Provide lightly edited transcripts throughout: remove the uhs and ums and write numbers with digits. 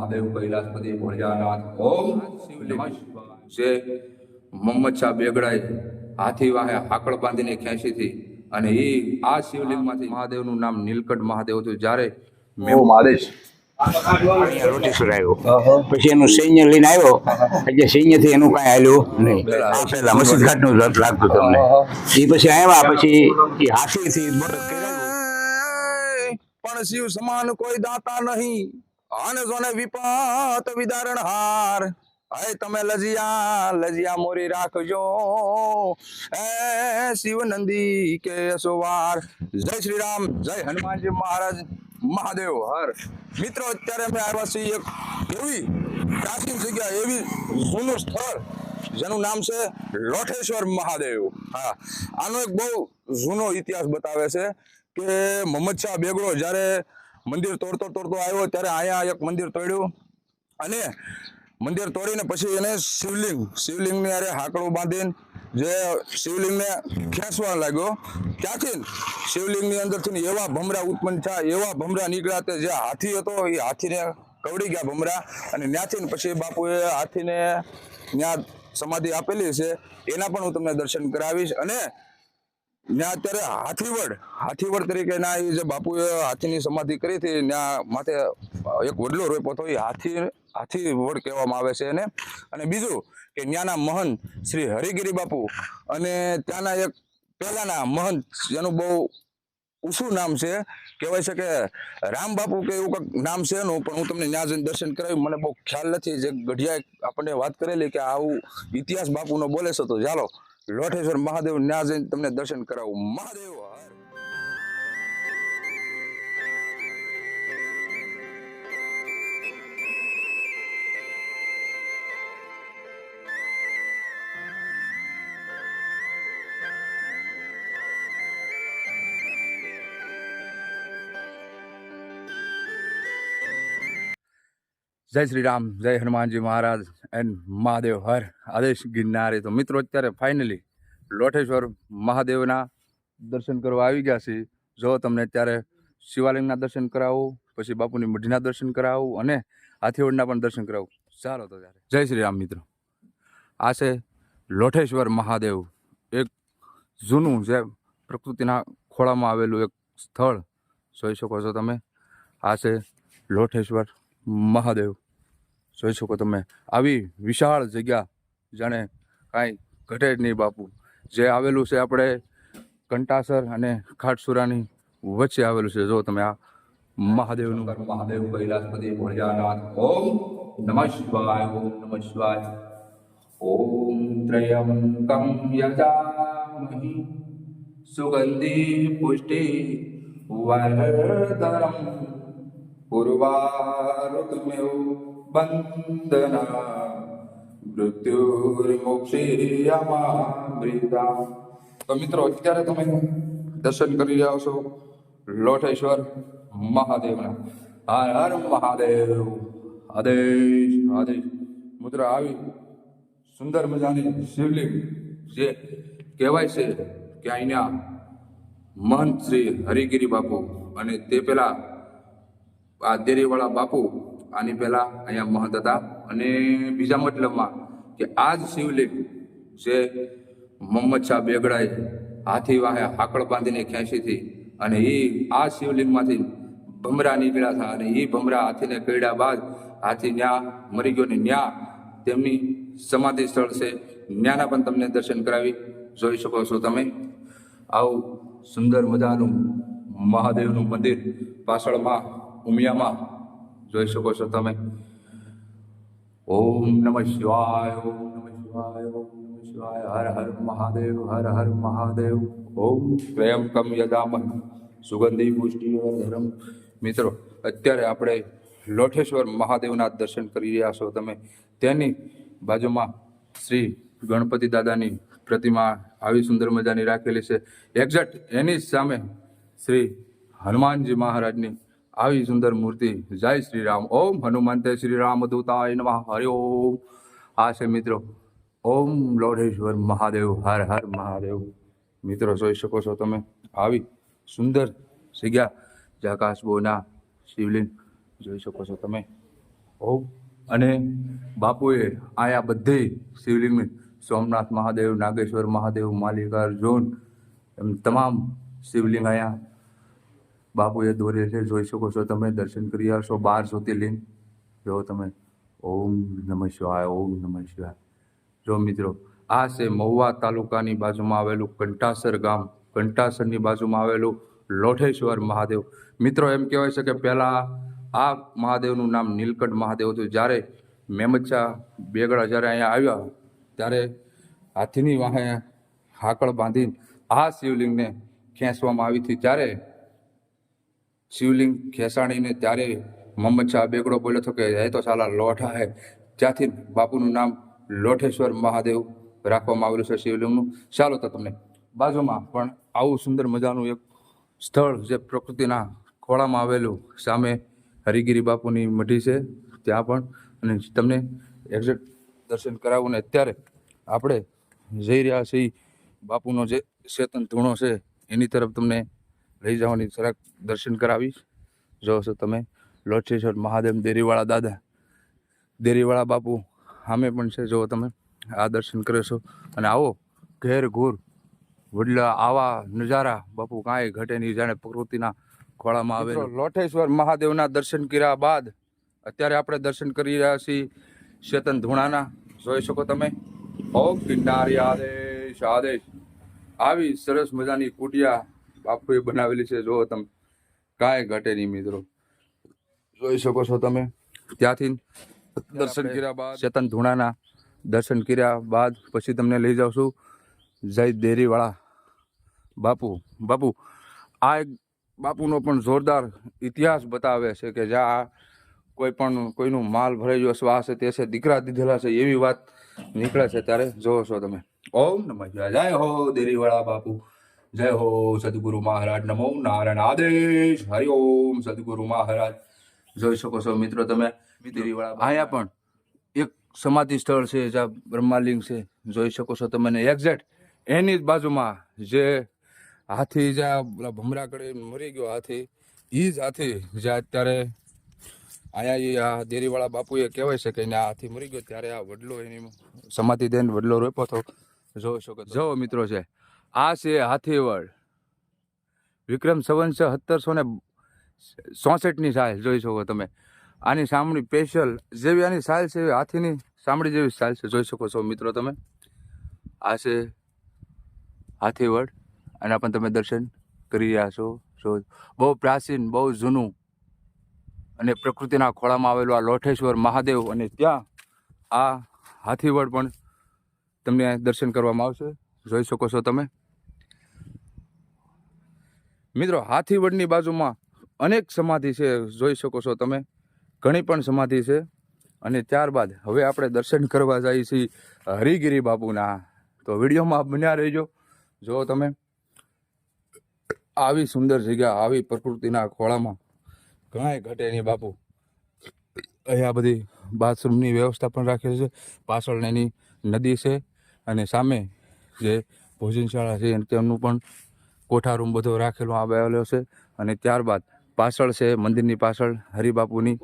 મહાદેવ કૈલાસપતિ ભોળિયાનાથ ઓમ શિવલિંગ જે મોહમ્મદ શાહ બેગડાએ હાથી વાહે હાકળ બાંધીને ખેંચી હતી અને એ આ શિવલિંગમાંથી મહાદેવનું નામ નીલકંઠ મહાદેવ હતું. જ્યારે મહાદેવ લોટેશ્વર આવ્યો પછી એનું સૈન્ય લઈને આવ્યો એટલે સૈન્ય થી એનું કઈ હાલ્યું નહીં. આ પેલા મસ્જિદ ઘાટ નું લાગતું તમને એ પછી આવ્યા પછી એ હાથી થી પણ શિવ સમાન કોઈ દાતા નહીં આને જોને વિપત વિદારણ હાર હે તમે લજિયા લજિયા મોરી રાખજો એ શિવ નંદી કે સોવાર. જય શ્રી રામ, જય હનુમાનજી મહારાજ, મહાદેવ હર. મિત્રો અત્યારે અમે આવ્યા છીએ એક એવી પ્રાચીન જગ્યા, એવી જૂનું સ્થળ જેનું નામ છે લોઠેશ્વર મહાદેવ. હા, આનો એક બહુ જૂનો ઇતિહાસ બતાવે છે કે મોહમ્મદ શાહ બેગડો જ્યારે મંદિર તોડતો આવ્યો ત્યારે અહીંયા એક મંદિર તોડ્યું અને મંદિર તોડીને પછી એને શિવલિંગની અરે હાકડું બાંધીને જે શિવલિંગને ખેંચવા લાગ્યો. ત્યાંથી શિવલિંગની અંદરથી એવા ભમરા ઉત્પન્ન થયા, એવા ભમરા નીકળ્યા તે જે હાથી હતો એ હાથીને કવડી ગયા ભમરા, અને ત્યાંથી પછી બાપુએ હાથીને ત્યાં સમાધિ આપેલી છે, એના પણ હું તમને દર્શન કરાવીશ. અને ત્યાં અત્યારે હાથીવડ તરીકે ના એ જે બાપુએ હાથીની સમાધિ કરી હતી ત્યાં માથે એક વડલો રોપ્યો હતો, એ હાથી વડ કહેવામાં આવે છે એને. અને બીજું કે ત્યાંના મહંત શ્રી હરિગીરી બાપુ અને ત્યાંના એક પહેલાના મહંત જેનું બહુ ઊંચું નામ છે, કહેવાય છે કે રામ બાપુ કે એવું કંઈક નામ છે એનું, પણ હું તમને ત્યાં જઈને દર્શન કરાવી, મને બહુ ખ્યાલ નથી. જે ગઢિયાએ આપણને વાત કરેલી કે આવું ઇતિહાસ બાપુનો બોલે છે, તો ચાલો લોઠેશ્વર મહાદેવ ત્યાં જઈને તમને દર્શન કરાવું. મહાદેવ હર. જય શ્રી રામ, જય હનુમાનજી મહારાજ એન્ડ મહાદેવ હર. આદેશ ગિરનારી. તો મિત્રો અત્યારે ફાઇનલી લોઠેશ્વર મહાદેવના દર્શન કરવા આવી ગયા છે. જો તમને અત્યારે શિવાલિંગના દર્શન કરાવું, પછી બાપુની મઢીના દર્શન કરાવું અને હાથીવડના પણ દર્શન કરાવું. ચાલો તો ત્યારે જય શ્રી રામ. મિત્રો આ છે લોઠેશ્વર મહાદેવ, એક જૂનું જે પ્રકૃતિના ખોળામાં આવેલું એક સ્થળ જોઈ શકો છો તમે. આ છે લોઠેશ્વર મહાદેવ. જોઈ શકો તમે આવી વિશાળ જગ્યા જાણે કાંઈ ઘટે જ નહીં બાપુ. જે આવેલું છે આપણે કંટાસર અને ખાટસુરાની વચ્ચે આવેલું છે. જો તમે આ મહાદેવનું મહાદેવ કૈલાસપતિ ભોળિયાનાથ ઓમ નમઃ શિવાય, ઓમ નમઃ શિવાય. ઓમ ત્રયંબકમ યજામહે સુગંધિ પુષ્ટિ વર્ધનમ પૂર્વારુતમેવ બંદના મૃત્યુર્મોક્ષીયમામૃતા. તો મિત્રો અત્યારે તમે દર્શન કરી રહ્યા છો લોઠેશ્વર મહાદેવના. હર હર મહાદેવ. આદેશ આદેશ. મિત્રો આવી સુંદર મજાની શિવલિંગ જે કહેવાય છે કે અહીંયા મહંત શ્રી હરિગીરી બાપુ અને તે પેલા આ દેરીવાળા બાપુ આની પહેલા અહીંયા મહંત હતા. અને બીજા મતલબમાં કે આ જ શિવલિંગ જે મોહમ્મદ શાહ બેગડાએ હાથી વાહે હાકળ બાંધીને ખેંચી હતી અને એ આ શિવલિંગમાંથી ભમરા નીકળ્યા હતા અને એ ભમરા હાથીને કરડ્યા બાદ હાથી ન્યા મરી ગયો ને ન્યા તેમની સમાધિ સ્થળ છે, ન્યાના પણ તમને દર્શન કરાવી. જોઈ શકો છો તમે આવું સુંદર મજાનું મહાદેવનું મંદિર પાછળમાં ઉમિયામાં જોઈ શકો છો તમે. ઓમ નમઃ શિવાય, ઓમ નમઃ શિવાય, ઓમ નમઃ શિવાય. હર હર મહાદેવ, હર હર મહાદેવ. ઓમ ત્રયંબકમ યજામહે સુગંધિ પુષ્ટિ વર્ધનમ. મિત્રો અત્યારે આપણે લોઠેશ્વર મહાદેવના દર્શન કરી રહ્યા છો તમે. તેની બાજુમાં શ્રી ગણપતિ દાદાની પ્રતિમા આવી સુંદર મજાની રાખેલી છે. એક્ઝેક્ટ એની સામે શ્રી હનુમાનજી મહારાજની આવી સુંદર મૂર્તિ. જય શ્રી રામ. ઓમ હનુમંતે શ્રી રામદૂતાય નમઃ. હરિ ઓમ. આ છે મિત્રો ઓમ લોઢેશ્વર મહાદેવ. હર હર મહાદેવ. મિત્રો જોઈ શકો છો તમે આવી સુંદર જગ્યા, જકાશબોના શિવલિંગ જોઈ શકો છો તમે. હોવ અને બાપુએ આયા બધી શિવલિંગની સોમનાથ મહાદેવ, નાગેશ્વર મહાદેવ, માલિકાર્જુન એમ તમામ શિવલિંગ અહીંયા બાપુએ દોરે છે. જોઈ શકો છો તમે, દર્શન કરી આવશો. 12 જ્યોતિર્લિંગ જો તમે. ઓમ નમઃ શિવાય, ઓમ નમઃ શિવાય. જો મિત્રો, આ છે મહુવા તાલુકાની બાજુમાં આવેલું કંટાસર ગામ. કંટાસરની બાજુમાં આવેલું લોઠેશ્વર મહાદેવ. મિત્રો એમ કહેવાય છે કે પહેલાં આ મહાદેવનું નામ નીલકંઠ મહાદેવ હતું. જ્યારે મેમચ્છા બેગડા જ્યારે અહીંયા આવ્યા ત્યારે હાથીની વાહે હાકળ બાંધીને આ શિવલિંગને ખેંચવામાં આવી હતી. ત્યારે શિવલિંગ ખેંચાણીને ત્યારે મમચ્છા બેગડો બોલ્યો હતો કે એ તો સાલા લોઠા હે. ત્યાંથી બાપુનું નામ લોઠેશ્વર મહાદેવ રાખવામાં આવેલું છે શિવલિંગનું. ચાલો તો તમને બાજુમાં પણ આવું સુંદર મજાનું એક સ્થળ જે પ્રકૃતિના ખોળામાં આવેલું, સામે હરિગીરી બાપુની મઢી છે ત્યાં પણ, અને તમને એક્ઝેક્ટ દર્શન કરાવું. ને અત્યારે આપણે જઈ રહ્યા છીએ બાપુનો જે ચેતન ધૂણો છે એની તરફ તમને લઈ જવાની જરાક દર્શન કરાવીશ. જો છો તમે લોઠેશ્વર મહાદેવ, દેરીવાળા દાદા, દેરીવાળા બાપુ સામે પણ છે. જો તમે આ દર્શન કરો છો અને આવો ઘેર ઘૂર વડલા આવા નજારા બાપુ કાંઈ ઘટે નહીં, જાણે પ્રકૃતિના ખોળામાં આવે. લોઠેશ્વર મહાદેવના દર્શન કર્યા બાદ અત્યારે આપણે દર્શન કરી રહ્યા છીએ ચેતન ધૂણાના. જોઈ શકો તમે. ઓમ ગિરનારી આદેશ આદેશ. આવી સરસ મજાની કુટિયા બાપુએ બનાવેલી છે. જો તમે, કાંઈ ઘટે નહીં મિત્રો. જોઈ શકો છો તમે. ત્યાંથી દર્શન કર્યા બાદ ચેતન ધૂણાના દર્શન કર્યા બાદ પછી તમને લઈ જાઉં છું જય દેરીવાળા બાપુ. આ એક બાપુનો પણ જોરદાર ઇતિહાસ બતાવે છે કે જ્યાં કોઈનું માલ ભરાઈ ગયો શ્વાસ તે છે, દીકરા દીધેલા છે, એવી વાત નીકળે છે. ત્યારે જોવો છો તમે. ઓમ નમઃ શિવાય. જય હો દેરીવાળા બાપુ, જય હો સદગુરુ મહારાજ. નમો નારાયણ. આદેશ. હરિ ઓમ સદગુરુ મહારાજ. જોઈ શકો છો મિત્રો તમે. દેરીવાળા અહીંયા પણ એક સમાધિ સ્થળ છે જ્યાં બ્રહ્માલિંગ છે. જોઈ શકો છો તમે. એક્ઝેક્ટ એની જ બાજુમાં જે હાથી જ્યાં ભમરા કડે મરી ગયો હાથી, એ જ હાથી જ્યાં અત્યારે અહીંયા આ દેરીવાળા બાપુએ કહેવાય છે કે આ હાથી મરી ગયો ત્યારે આ વડલો એની સમાધિ દઈને વડલો રોપ્યો હતો. જોઈ શકો. જો મિત્રો છે આ છે હાથીવડ. વિક્રમ સંવંત 1764ની સાલ. જોઈ શકો તમે. આની સામડી સ્પેશિયલ જેવી આની સાલ છે એવી હાથીની સામડી જેવી સાલ છે. જોઈ શકો છો મિત્રો તમે. આ છે હાથીવડ આના પણ તમે દર્શન કરી રહ્યા છો. બહુ પ્રાચીન, બહુ જૂનું અને પ્રકૃતિના ખોળામાં આવેલું આ લોઠેશ્વર મહાદેવ, અને ત્યાં આ હાથીવડ પણ તમને દર્શન કરવામાં આવશે. જોઈ શકો છો તમે મિત્રો. હાથીવડની બાજુમાં અનેક સમાધિ છે. જોઈ શકો છો તમે. ઘણી પણ સમાધિ છે. અને ત્યારબાદ હવે આપણે દર્શન કરવા જઈએ છીએ હરિગીરી બાપુના. તો વિડીયોમાં બન્યા રહેજો. જો તમે આવી સુંદર જગ્યા, આવી પ્રકૃતિના ખોળામાં કાંઈ ઘટે નહીં બાપુ. અહીંયા બધી બાથરૂમની વ્યવસ્થા પણ રાખેલી છે. પાછળ એની નદી છે અને સામે જે ભોજનશાળા છે તેમનું પણ કોઠા રૂમ બધો રાખેલો આવેલો છે. અને ત્યારબાદ પાછળ છે મંદિરની પાછળ હરિબાપુની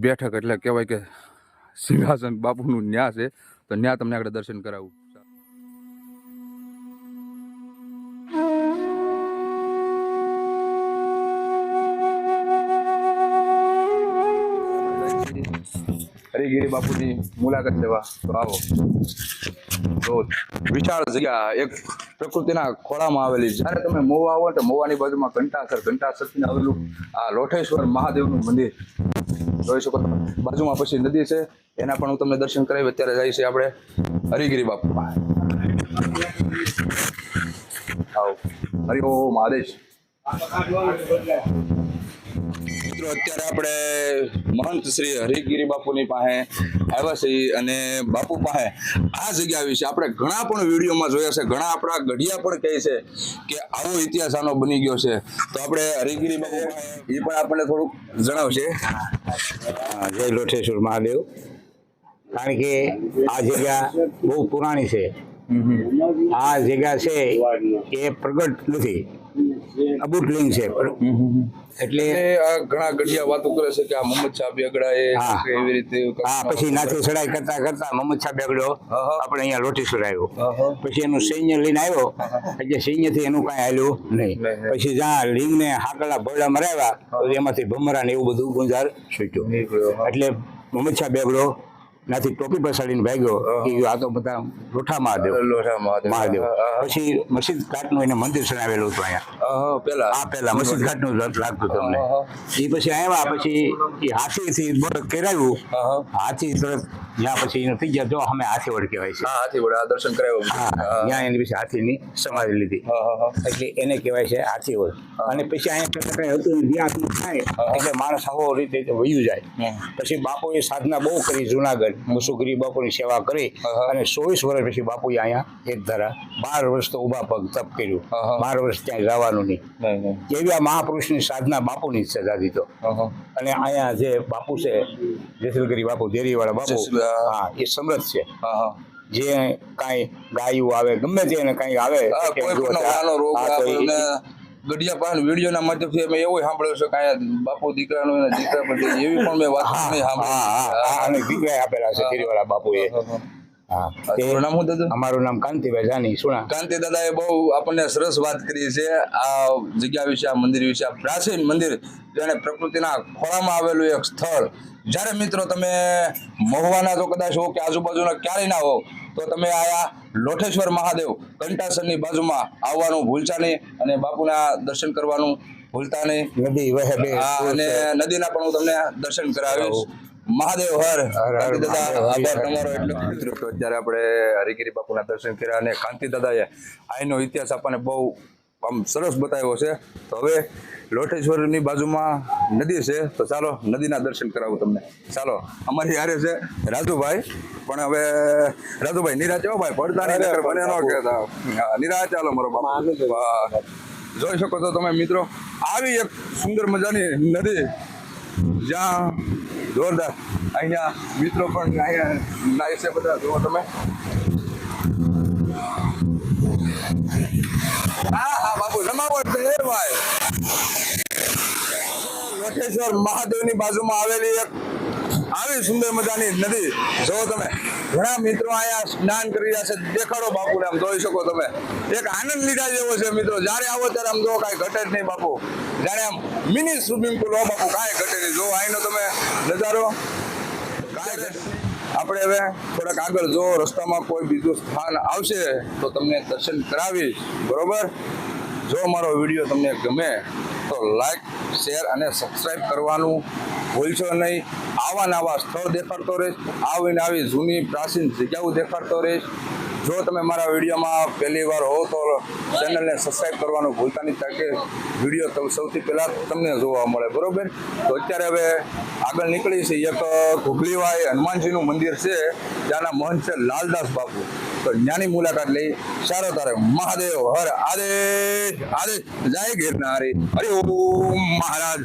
બેઠક, એટલે કહેવાય કે સિંહાસન બાપુનું ન્યા છે. તો ન્યા તમને આગળ દર્શન કરાવું. હરિગીરી બાપુની મુલાકાત લેવા તો આવો. તો વિશાળ જગ્યા એક પ્રકૃતિના ખોળામાં આવેલી. જ્યારે તમે મહુવા આવો તો મહુવાની બાજુમાં કંટાસરથી આવેલું આ લોઠેશ્વર મહાદેવનું મંદિર જોઈ શકો. બાજુમાં પછી નદી છે, એના પણ હું તમને દર્શન કરાવી. અત્યારે જાય છે આપણે હરિગીરી બાપુમાં. આવો. હરિ ઓમ આદેશ. મિત્રો અત્યારે આપણે મહંત શ્રી હરિગીરી બાપુની પાસે આવ્યા છીએ અને બાપુ પાસે આ જગ્યા વિશે આપણે ઘણા પણ વિડીયોમાં જોયા છે. ઘણા આપણા ગઢિયા પણ કહે છે કે આવો ઇતિહાસ આનો બની ગયો છે. તો આપણે હરિગીરી બાપુ એ પણ આપણને થોડુંક જણાવશે. જય લોઠેશ્વર મહાદેવ. કારણ કે આ જગ્યા બહુ પુરાણી છે. આ જગ્યા છે એ પ્રગટ નથી. અબૂટ લિંગ છે એટલે આ ઘણા ગઢિયા વાતો કરે છે કે આ મોહમ્મદ શાહ બેગડાએ હા. કે એવી રીતે હા પછી નાથી ચડાઈ કરતા કરતા મોહમ્મદ શાહ બેગડો હા. આપણે અહીંયા લોટેશ્વર આવ્યો હા. પછી એનું સૈન્ય લઈને આવ્યો એટલે સૈન્યથી એનું કાંઈ હાલ્યું નહીં નહીં. પછી જ્યાં લિંગને હાકલા ભરડા મરાવ્યા તો એમાંથી ભમરા ને એવું બધું ગુંજાર છૂટ્યું નીકળ્યો, હા. એટલે મોહમ્મદ શાહ બેગડો નાથી ટોપી પસાડીને ભાગ્યો કે આ તો બધા લોઠા મહાદેવ લોઢા મહાદેવ હા. પછી મસ્જિદ ઘાટનું એને મંદિર બનાવેલું હતું અહીંયા હા, પેલા આ પહેલા મસ્જિદ ઘાટનું લાગતું તમને હા. એ પછી આવ્યા પછી એ હાથીથી બળદ કેરાવ્યું હા. હાથી તરત જ્યાં પછી એનું થઈ ગયા જો અમે હાથી વડ કહેવાય છે હા, હાથી વડે આ દર્શન કરાવ્યું. હા ત્યાં એની પછી હાથીની સમાધિ લીધી હા. એટલે એને કહેવાય છે હાથી વડ અને પછી અહીંયા કઈ હતું ને જ્યાં આટલું થાય એટલે માણસ આવો રીતે વયું જાય પછી બાપુએ સાધના બહુ કરી જુનાગઢ મુસુગરી બાપુની સેવા કરી અને 24 વર્ષ પછી બાપુએ અહીંયા એક ધારા 12 વર્ષ તો ઊભા પગ તપ કર્યું 12 વર્ષ ક્યાંય જવાનું નહીં એવી આ મહાપુરુષની સાધના બાપુની જ છે દાદી તો અને અહીંયા જે બાપુ છે જેસલગરી બાપુ દેરીવાળા બાપુ હા એ સમર્થ છે જે કાંઈ ગાયું આવે ગમે તે એને કાંઈ આવે કોઈ પણ નાનો રોગ હા, તો આપણને એ- ગઢિયા પાન વિડીયોના માધ્યમથી મેં એવું સાંભળ્યું છે કે અહીંયા બાપુ દીકરાનો એના દીકરા પર એવી પણ મેં વાત હા, નહીં હા, હા, હા, અને દીકરા આપેલા છે દેરીવાળા બાપુએ હા તે તમારું નામ શું દાદા? અમારું નામ કાંતિભાઈ જાની સુણા કાંતિ દાદાએ બહુ આપણને સરસ વાત કરી છે આ જગ્યા વિશે, આ મંદિર વિશે. આ પ્રાચીન મંદિર જેને પ્રકૃતિના ખોળામાં આવેલું એક સ્થળ. જ્યારે મિત્રો તમે મહુવાના જો કદાચ હો કે આજુબાજુના ક્યારેય ના હો તો તમે આયા લોઠેશ્વર મહાદેવ કંટાસરની બાજુમાં આવવાનું ભૂલતા નહીં અને બાપુના દર્શન કરવાનું ભૂલતા નહીં. નદી વહે બે હા, અને નદીના પણ હું તમને દર્શન કરાવીશ. મહાદેવ હર હર કાંતિ દાદા, મહાદેવ. આભાર તમારો એટલો. મિત્રો તો અત્યારે આપણે હરિગીરી બાપુના દર્શન કર્યા અને કાંતિ દાદાએ અહીંનો ઇતિહાસ આપણને બહુ આમ સરસ બતાવ્યો છે. તો હવે લોટેશ્વરની બાજુમાં નદી છે તો ચાલો નદીના દર્શન કરાવું તમને. ચાલો અમારી હારે છે રાજુભાઈ. પણ હવે રાજુભાઈ નિરાશ હો ભાઈ, પડતા નહીં નકર મને ન કહેતા. હા, નિરાશ ચાલો મારો બાપા. જોઈ શકો છો તમે મિત્રો આવી એક સુંદર મજાની નદી જ્યાં જોરદાર અહીંયા મિત્રો પણ અહીંયા નાય છે બધા. જુઓ તમે. હા બાપુ રમાવો છે ભાઈ. લોટેશ્વર મહાદેવની બાજુમાં આવેલી એક આવી સુંદર મજાની નદી. જો તમે ઘણા મિત્રો અહીંયા સ્નાન કરી રહ્યા છે. દેખાડો બાપુને, આમ જોઈ શકો તમે. એક આનંદ લીધા જેવો છે મિત્રો. જ્યારે આવો ત્યારે આમ જો કાંઈ ઘટે જ નહીં બાપુ. જાણે આમ મિની સ્વિમિંગ પુલ હો બાપુ, કાંઈ ઘટે નહીં. જો અહીંનો તમે નજારો કાંઈ ઘટે નહીં. આપણે હવે થોડાક આગળ જો રસ્તામાં કોઈ બીજું સ્થાન આવશે તો તમને દર્શન કરાવીશ, બરોબર? જો મારો વિડીયો તમને ગમે તો લાઈક, શેર અને સબસ્ક્રાઈબ કરવાનું ભૂલશો નહીં. આવા નવા સ્થળ દેખાડતો રહીશ, આવી જૂની પ્રાચીન જગ્યાઓ દેખાડતો રહીશ. જો તમે મારા વિડીયોમાં પહેલી વાર હો તો ચેનલને સબસ્ક્રાઈબ કરવાનું ભૂલતા નહીં, તાકે વિડીયો તો સૌથી પહેલાં તમને જોવા મળે, બરોબર? તો અત્યારે હવે આગળ નીકળી છે. એક ઘુઘલીવાય હનુમાનજીનું મંદિર છે, ત્યાંના મહંત છે લાલદાસ બાપુ. તો ત્યાંની મુલાકાત લઈ. સારો તારે મહાદેવ હર આદેશ આદેશ. જય ગિરનારી. હરિ ઓમ મહારાજ.